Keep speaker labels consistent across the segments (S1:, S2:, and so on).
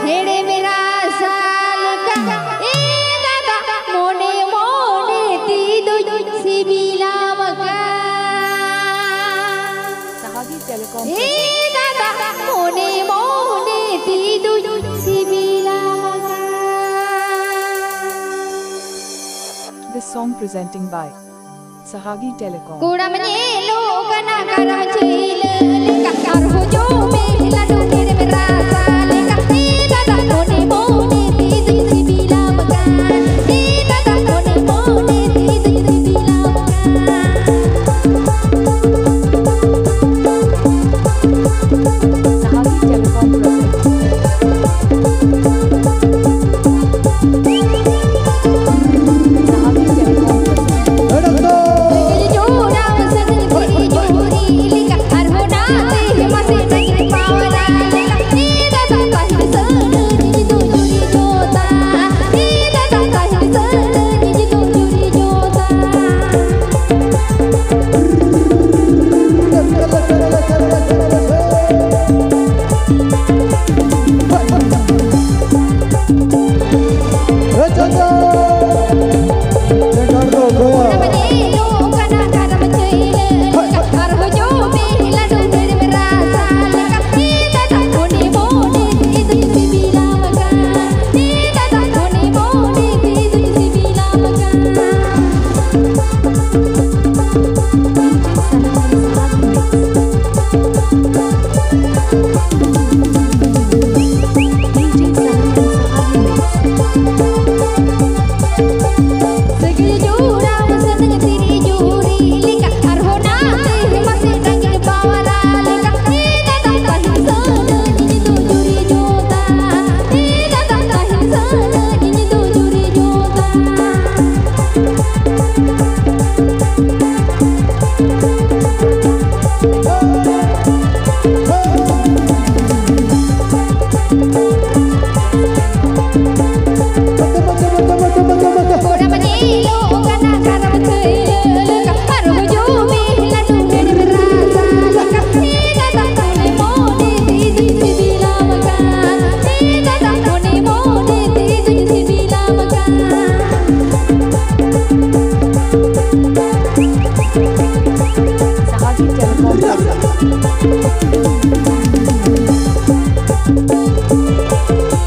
S1: हेड़े मेरा साल का ए दादा मोने मोने तीदो सिबिला मका
S2: Sahagi Telecom
S1: ए दादा मोने मोने तीदो सिबिला मका.
S2: This song presenting by Sahagi Telecom.
S1: Kura menyelo kana karam cile lekar hojo me ladu mere merasa lekar dada mone mone tidu sibila makan dada mone mone tidu sibila
S2: Sahagi Telecom presents. Sahagi Telecom presents.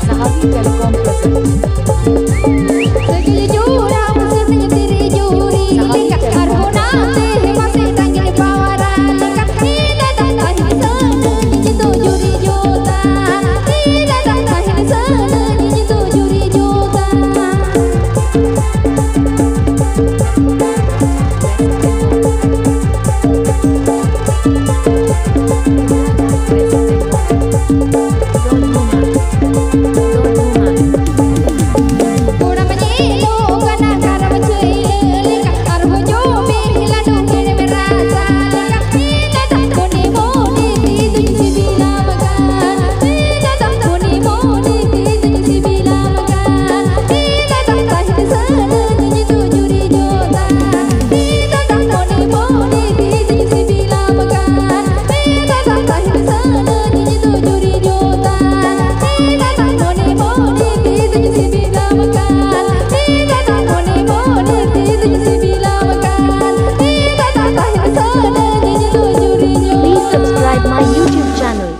S2: Sahagi Telecom presents.
S3: Please subscribe my YouTube channel.